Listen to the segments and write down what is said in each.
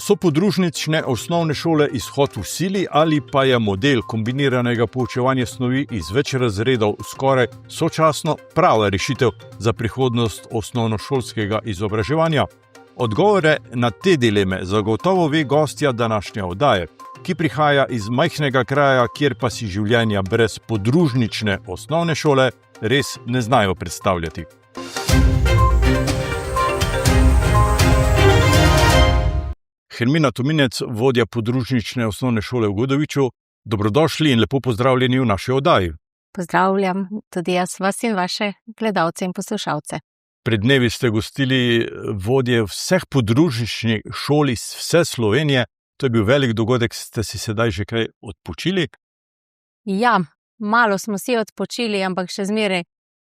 So podružnične osnovne šole izhod v sili ali pa je model kombiniranega poučevanja snovi iz več razredov skoraj sočasno prava rešitev za prihodnost osnovnošolskega izobraževanja? Odgovore na te dileme zagotovo ve gostja današnje oddaje, ki prihaja iz majhnega kraja, kjer pa si življenja brez podružnične osnovne šole res ne znajo predstavljati. Hermina Tominec, vodja podružnične osnovne šole v Godoviču, dobrodošli in lepo pozdravljeni v naši oddaji. Pozdravljam tudi jaz vas in vaše gledalce in poslušalce. Pred dnevi ste gostili vodje vseh podružničnih šol iz vse Slovenije. To je bil velik dogodek, ste si sedaj že kaj odpočili? Ja, malo smo si odpočili, ampak še zmeraj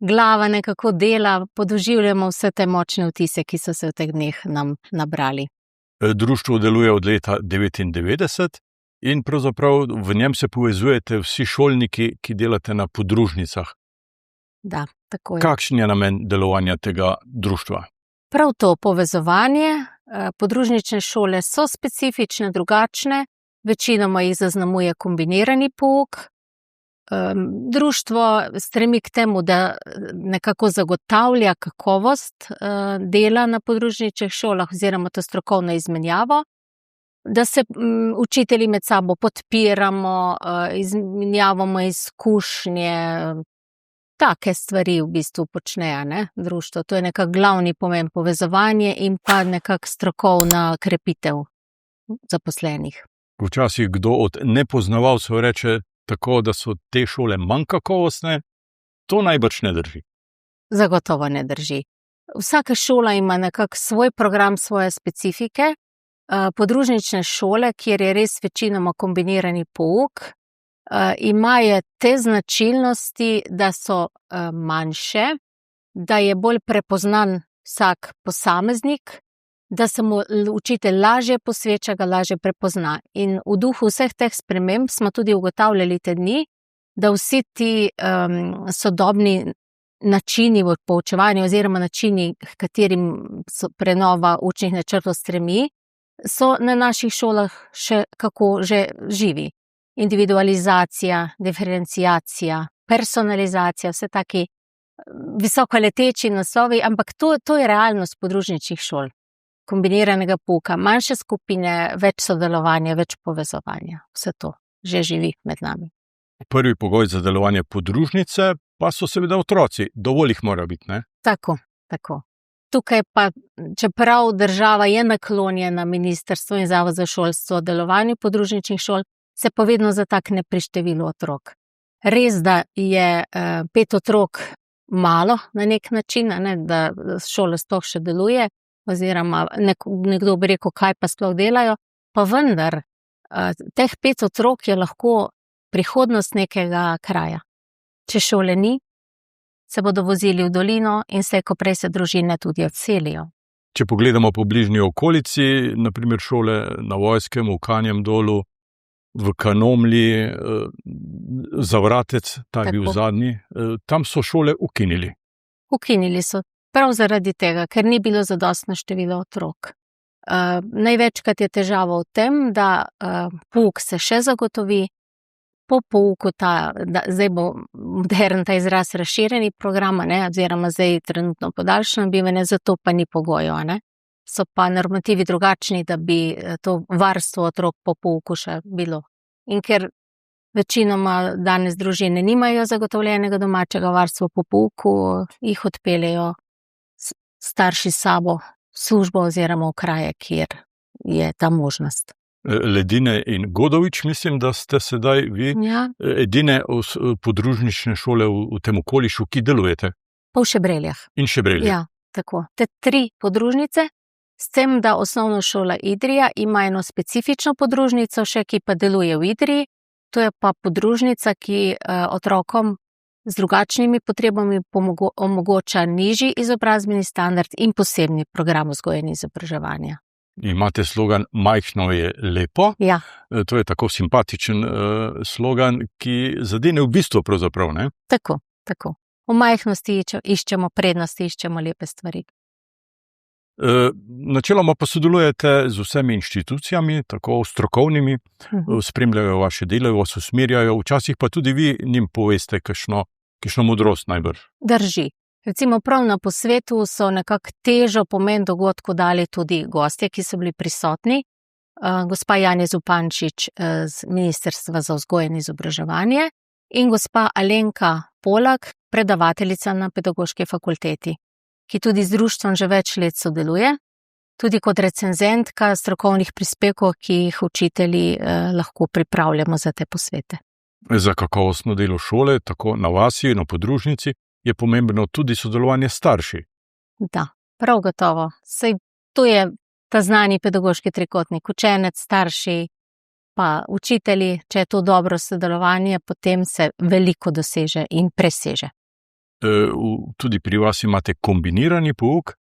glava nekako dela, podoživljamo vse te močne vtise, ki so se v teh dneh nam nabrali. Društvo deluje od leta 1999 in pravzaprav v njem se povezujete vsi šolniki, ki delate na podružnicah. Da, tako je. Kakšen je namen delovanja tega društva? Prav to povezovanje. Podružnične šole so specifične, drugačne, večinoma jih zaznamuje kombinirani pouk. Društvo stremi k temu, da nekako zagotavlja kakovost dela na podružničnih šolah oziroma to strokovno izmenjavo, da se učitelji med sabo podpiramo, izmenjavamo izkušnje, take stvari v bistvu počnejo, ne, društvo. To je nekako glavni pomen, povezovanje in pa nekako strokovna krepitev zaposlenih. Včasih kdo od nepoznavalcev reče tako, da so te šole manj kakovostne, to najbrž ne drži. Zagotovo ne drži. Vsaka šola ima nekako svoj program, svoje specifike. Podružnične šole, kjer je res večinoma kombinirani pouk, imajo te značilnosti, da so manjše, da je bolj prepoznan vsak posameznik, da se mu učitelj lažje posveča, ga lažje prepozna. In v duhu vseh teh sprememb smo tudi ugotavljali te dni, da vsi ti sodobni načini v poučevanju oziroma načini, h katerim prenova učnih načrtov stremi, so na naših šolah še kako že živi. Individualizacija, diferenciacija, personalizacija, vse taki visokoleteči naslovi, ampak to je realnost podružničnih šol. Kombiniranega pouka, manjše skupine, več sodelovanja, več povezovanja. Vse to že živi med nami. Prvi pogoj za delovanje podružnice pa so seveda otroci. Dovolj jih mora biti, ne? Tako. Tukaj pa, čeprav država je naklonjena ministrstvo in Zavod za šolstvo delovanju podružničnih šol, se pa vedno zatakne pri številu otrok. Res, da je 5 otrok malo na nek način, ne, da šola sploh še deluje, oziroma nekdo bi rekel, kaj pa sploh delajo, pa vendar teh 5 otrok je lahko prihodnost nekega kraja. Če šole ni, se bodo vozili v dolino in slej ko prej se družine tudi odselijo. Če pogledamo po bližnji okolici, naprimer šole na Vojskem, v Kanjem dolu, v Kanomlji, Zavratec, ta je bil zadnji, tam so šole ukinili. Ukinili so prav zaradi tega, ker ni bilo zadostno število otrok. Največkrat je težava v tem, da pouk se še zagotovi, po pouku zdaj bo modern ta izraz razširjeni program, ne, oziroma zdaj trenutno podaljšano bivanje, zato pa ni pogojev, ne. So pa normativi drugačni, da bi to varstvo otrok po pouku še bilo. In ker večinoma danes družine nimajo zagotovljenega domačega varstva po pouku, jih odpeljejo starši s sabo v službo oziroma v kraje, kjer je ta možnost. Ledine in Godovič, mislim, da ste sedaj vi edine podružnične šole v tem okolišu, ki delujete. Pa v Šebreljah. In Šebreljah. Ja, tako. Te 3 podružnice, s tem, da osnovna šola Idrija ima eno specifično podružnico še, ki pa deluje v Idriji. To je pa podružnica, ki otrokom z drugačnimi potrebami omogoča nižji izobrazbeni standard in posebni program vzgoje in izobraževanja. Imate slogan Majhno je lepo. Ja. To je tako simpatičen slogan, ki zadene v bistvu pravzaprav, ne? Tako. V majhnosti iščemo prednosti, iščemo lepe stvari. Načeloma pa sodelujete z vsemi inštitucijami, tako strokovnimi, spremljajo vaše delo, vas usmerjajo, včasih pa tudi vi njim poveste kakšno modrost najbrž. Drži. Recimo prav na posvetu so nekako težo pomen dogodku dali tudi gostje, ki so bili prisotni. Gospa Janja Zupančič z Ministrstva za vzgojo in izobraževanje in gospa Alenka Polak, predavateljica na Pedagoški fakulteti, ki tudi z društvom že več let sodeluje, tudi kot recenzentka strokovnih prispevkov, ki jih učitelji lahko pripravljamo za te posvete. Za kakovostno delo šole, tako na vasi, na podružnici, je pomembno tudi sodelovanje s starši. Da, prav gotovo. Saj to je ta znani pedagoški trikotnik, učenec, starši, pa učitelji. Če je to dobro sodelovanje, potem se veliko doseže in preseže. Tudi pri vas imate kombinirani pouk,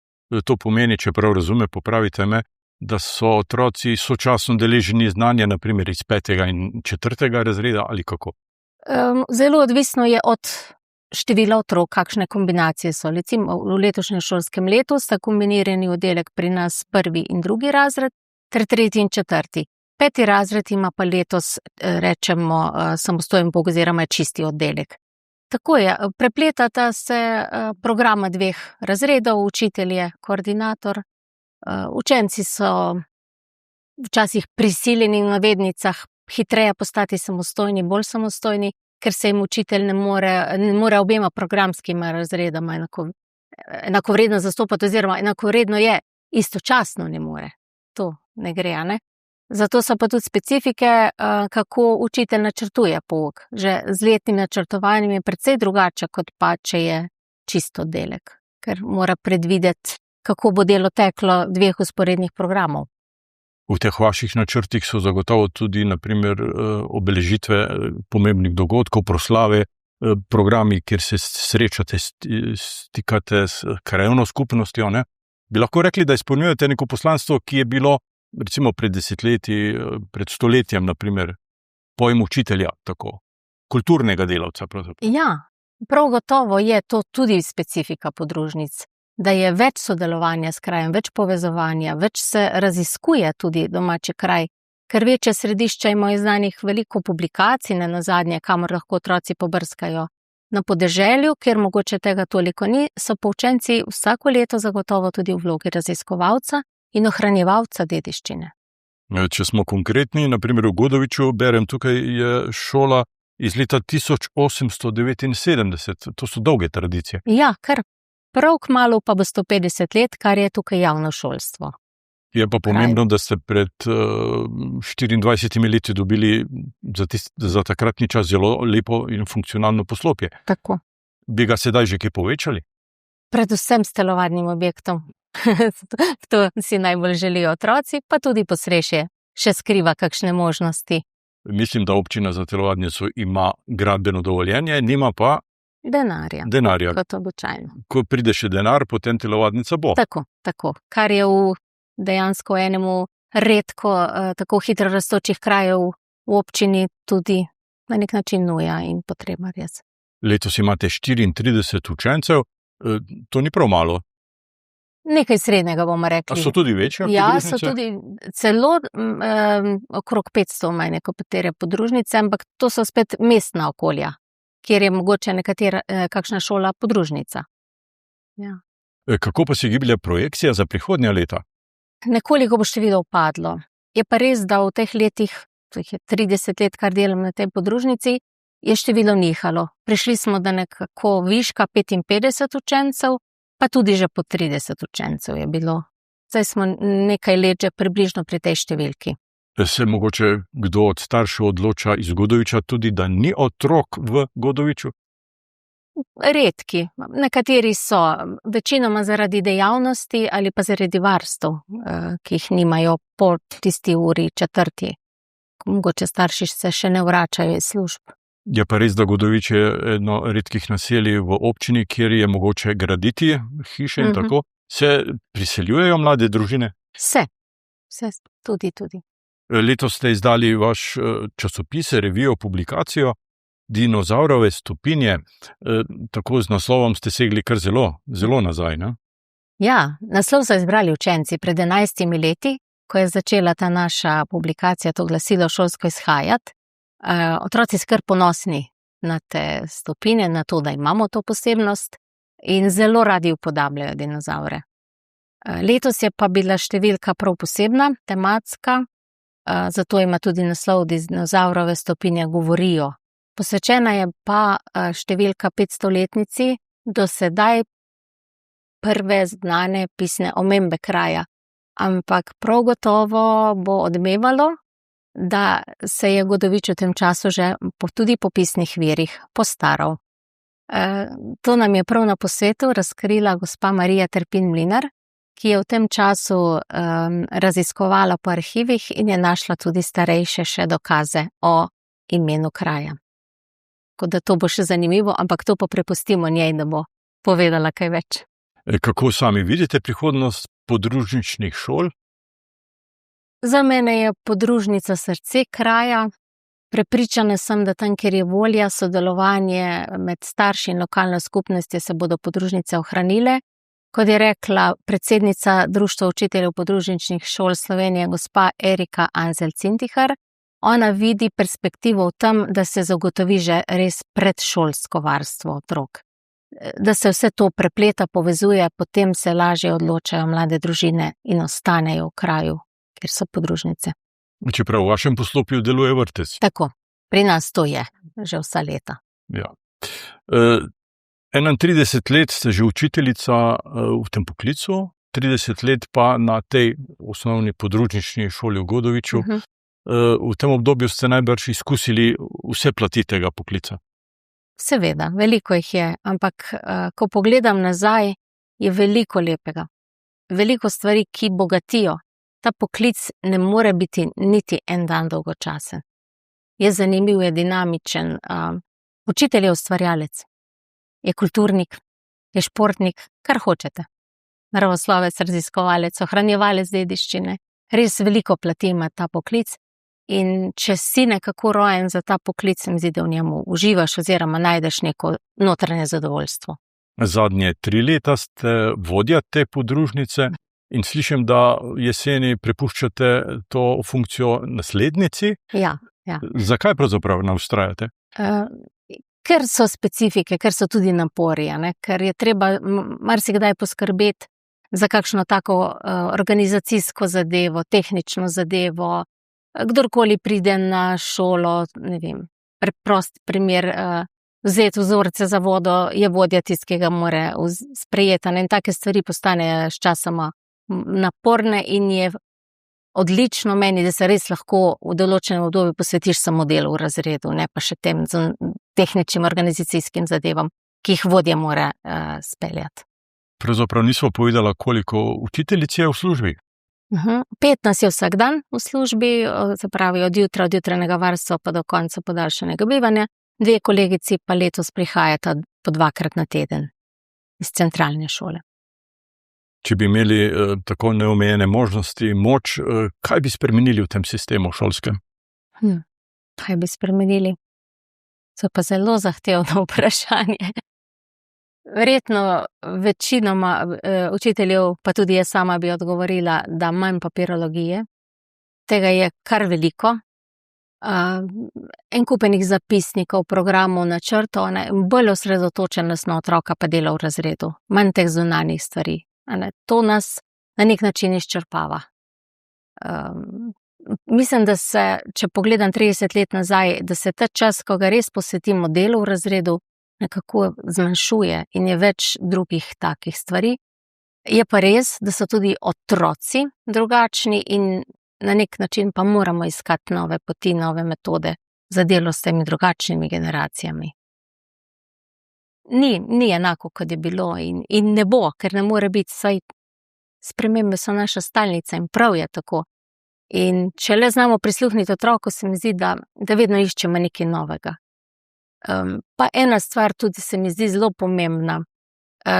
to pomeni, če prav razume, popravite me, da so otroci sočasno deležni znanja, naprimer iz 5. in 4. razreda ali kako? Zelo odvisno je od števila otrok, kakšne kombinacije so. Recimo v letošnjem šolskem letu sta kombinirani oddelek pri nas 1. in 2. razred ter 3. in 4. 5. razred ima pa letos, rečemo, samostojen pouk oziroma čisti oddelek. Tako je, prepletata se programa 2 razredov, učitelj je koordinator, učenci so včasih prisiljeni v navednicah hitreje postati samostojni, bolj samostojni, ker se jim učitelj ne more obema programskima razredama enakovredno zastopati, oziroma enakovredno je, istočasno ne more. To ne gre, a ne? Zato so pa tudi specifike, kako učitelj načrtuje pouk. Že z letnim načrtovanjem je precej drugače, kot pa če je čisto oddelek, ker mora predvideti, kako bo delo teklo 2 vzporednih programov. V teh vaših načrtih so zagotovo tudi, naprimer, obeležitve pomembnih dogodkov, proslave, programi, kjer se srečate, stikate s krajevno skupnostjo, ne? Bi lahko rekli, da izpolnjujete neko poslanstvo, ki je bilo recimo pred desetletji, pred stoletjem, naprimer, pojem učitelja, tako, kulturnega delavca pravzaprav. Ja, prav gotovo je to tudi specifika podružnic, da je več sodelovanja s krajem, več povezovanja, več se raziskuje tudi domači kraj, ker večje središča imajo izdanih veliko publikacij, nenazadnje, kamor lahko otroci pobrskajo. Na podeželju, kjer mogoče tega toliko ni, so pa učenci vsako leto zagotovo tudi v vlogi raziskovalca in ohranjevalca dediščine. Če smo konkretni, naprimer v Godoviču, berem tukaj, je šola iz leta 1879, to so dolge tradicije. Ja, kar prav kmalu pa bo 150 let, kar je tukaj javno šolstvo. Je pa pomembno, da ste pred 24 leti dobili za takratni čas zelo lepo in funkcionalno poslopje. Tako. Bi ga sedaj že kaj povečali? Predvsem s telovadnim objektom. To si najbolj želijo otroci, pa tudi Posrešje še skriva kakšne možnosti. Mislim, da občina za telovadnico ima gradbeno dovoljenje, nima pa denarja. Kot običajno. Ko pride še denar, potem telovadnica bo. Tako. Kar je v dejansko enemu redko tako hitro rastočih krajev v občini tudi na nek način nuja in potreba res. Letos imate 34 učencev, to ni prav malo. Nekaj srednjega, bomo rekli. A so tudi večje podružnice? Ja, so tudi celo okrog 500 imajo nekatere podružnice, ampak to so spet mestna okolja, kjer je mogoče kakšna šola podružnica. Ja. Kako pa se giblje projekcija za prihodnja leta? Nekoliko bo število upadlo. Je pa res, da v teh letih, to je 30 let, kar delam na tej podružnici, je število nihalo. Prišli smo do nekako viška 55 učencev, pa tudi že po 30 učencev je bilo. Zdaj smo nekaj let že približno pri tej številki. Se mogoče kdo od staršev odloča iz Godoviča tudi, da ni otrok v Godoviču? Redki. Nekateri so, večinoma zaradi dejavnosti ali pa zaradi varstv, ki jih nimajo po tisti uri 4. Mogoče starši se še ne vračajo iz služb. Je pa res, da Godovič je eno redkih naselij v občini, kjer je mogoče graditi hiše in tako. Se priseljujejo mlade družine? Se, tudi. Letos ste izdali vaš časopis, revijo, publikacijo Dinozaurove stopinje. Tako z naslovom ste segli kar zelo nazaj, ne? Ja, naslov so izbrali učenci pred 11 leti, ko je začela ta naša publikacija, to glasilo šolsko izhajati. Otroci so kar ponosni na te stopinje, na to, da imamo to posebnost in zelo radi upodabljajo dinozavre. Letos je pa bila številka prav posebna, tematska, zato ima tudi naslov Dinozavrove stopinje govorijo. Posvečena je pa številka 500-letnici do sedaj prve znane pisne omembe kraja. Ampak prav gotovo bo odmevalo, da se je Godovič v tem času že tudi po pisnih virih postaral. To nam je prav na posvetu razkrila gospa Marija Terpin Mlinar, ki je v tem času raziskovala po arhivih in je našla tudi starejše še dokaze o imenu kraja. Tako da to bo še zanimivo, ampak to pa prepustimo njej, da bo povedala kaj več. Kako sami vidite prihodnost podružničnih šol? Za mene je podružnica srce kraja. Prepričana sem, da tam, kjer je volja, sodelovanje med starši in lokalno skupnostjo, se bodo podružnice ohranile. Kot je rekla predsednica Društva učiteljev podružničnih šol Slovenije, gospa Erika Anzelj-Cintihar, ona vidi perspektivo v tem, da se zagotovi že res predšolsko varstvo otrok. Da se vse to prepleta, povezuje, potem se lažje odločajo mlade družine in ostanejo v kraju, kjer so podružnice. Čeprav v vašem poslopju deluje vrtec. Tako, pri nas to je že vsa leta. Ja. 31 let ste že učiteljica v tem poklicu, 30 let pa na tej osnovni podružnični šoli v Godoviču. V tem obdobju ste najbrž izkusili vse plati tega poklica. Seveda, veliko jih je, ampak ko pogledam nazaj, je veliko lepega. Veliko stvari, ki bogatijo. Ta poklic ne more biti niti en dan dolgočasen. Je zanimiv, je dinamičen. Učitelj je ustvarjalec, je kulturnik, je športnik, kar hočete. Naravoslovec, raziskovalec, ohranjevalec dediščine. Res veliko plati ima ta poklic. In če si nekako rojen za ta poklic, se mi zdi, da v njemu uživaš oziroma najdeš neko notranje zadovoljstvo. Zadnje 3 leta ste vodja te podružnice in slišim, da jeseni prepuščate to funkcijo naslednici. Ja. Zakaj pravzaprav ne vztrajate? Ker so specifike, ker so tudi napori, ker je treba marsikdaj poskrbeti za kakšno tako organizacijsko zadevo, tehnično zadevo. Kdorkoli pride na šolo, ne vem, preprost primer, vzeti vzorce za vodo, je vodja tisti, ki ga mora sprejeti. In take stvari postanejo sčasoma naporne in je odlično meni, da se res lahko v določenem obdobju posvetiš samo delu v razredu, ne pa še tem tehničnim organizacijskim zadevam, ki jih vodja mora speljati. Pravzaprav nismo povedala, koliko učiteljic je v službi. 5 nas je vsak dan v službi, se pravi od jutranjega varstva pa do konca podaljšanega bivanja. 2 kolegici pa letos prihajata po 2-krat na teden iz centralne šole. Če bi imeli tako neomejene možnosti, moč, kaj bi spremenili v tem sistemu šolskem? Kaj bi spremenili? To je pa zelo zahtevno vprašanje. Verjetno večinoma učiteljev, pa tudi jaz sama bi odgovorila, da manj papirologije. Tega je kar veliko. En kupenih zapisnikov, programov, načrtov, bolj osredotočenost na otroka pa dela v razredu. Manj teh zunanjih stvari. To nas na nek način izčrpava. Mislim, da se, če pogledam 30 let nazaj, da se ta čas, ko ga res posvetimo delu v razredu, nekako zmanjšuje in je več drugih takih stvari. Je pa res, da so tudi otroci drugačni in na nek način pa moramo iskati nove poti, nove metode za delo s temi drugačnimi generacijami. Ni enako, kot je bilo in ne bo, ker ne more biti, saj spremembe so naša stalnica in prav je tako. In če le znamo prisluhniti otroku, se mi zdi, da vedno iščemo nekaj novega. Pa ena stvar tudi se mi zdi zelo pomembna.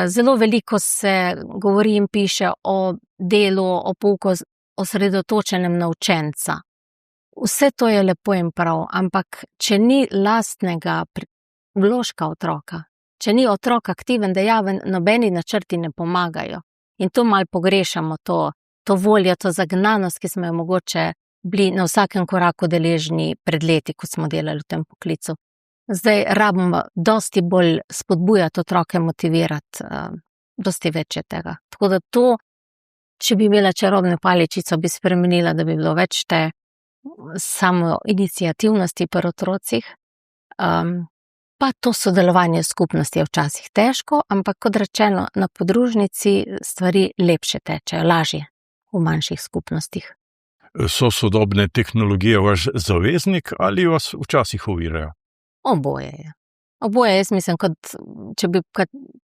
Zelo veliko se govori in piše o delu, o pouku osredotočenem na učenca. Vse to je lepo in prav, ampak če ni lastnega vložka otroka, če ni otrok aktiven, dejaven, nobeni načrti ne pomagajo. In to malo pogrešamo, to voljo, to zagnanost, ki smo jo mogoče bili na vsakem koraku deležni pred leti, ko smo delali v tem poklicu. Zdaj rabimo dosti bolj spodbujati otroke, motivirati, dosti več je tega. Tako da to, če bi imela čarobno paličico, bi spremenila, da bi bilo več te samo iniciativnosti pri otrocih. Pa to sodelovanje skupnosti je včasih težko, ampak kot rečeno, na podružnici stvari lepše tečejo, lažje v manjših skupnostih. So sodobne tehnologije vaš zaveznik ali vas včasih ovirajo? Oboje je. Oboje, jaz mislim, kot če bi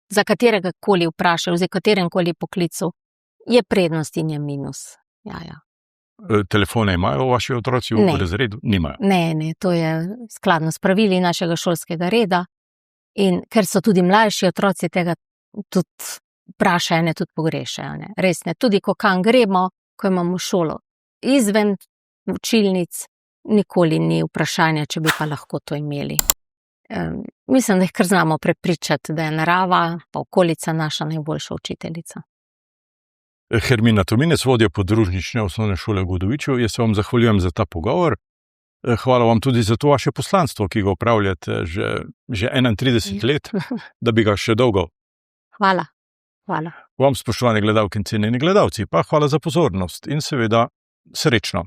za katerega koli vprašal, za katerem koli poklicu, je prednost in je minus. Ja. Telefone imajo vaši otroci v razredu? Nimajo. Ne, to je skladno s pravili našega šolskega reda. In ker so tudi mlajši otroci, tega tudi vprašajo, ne tudi pogrešajo. Ne. Res ne, tudi ko kam gremo, ko imamo šolo izven učilnic, nikoli ni vprašanja, če bi pa lahko to imeli. Mislim, da jih kar znamo prepričati, da je narava, pa okolica naša najboljša učiteljica. Hermina Tominec, vodja podružnične osnovne šole v Godoviču, jaz se vam zahvaljujem za ta pogovor. Hvala vam tudi za to vaše poslanstvo, ki ga opravljate že 31 let, da bi ga še dolgo. Hvala. Vam, spoštovane gledalke in cenjeni gledalci, pa hvala za pozornost in seveda srečno.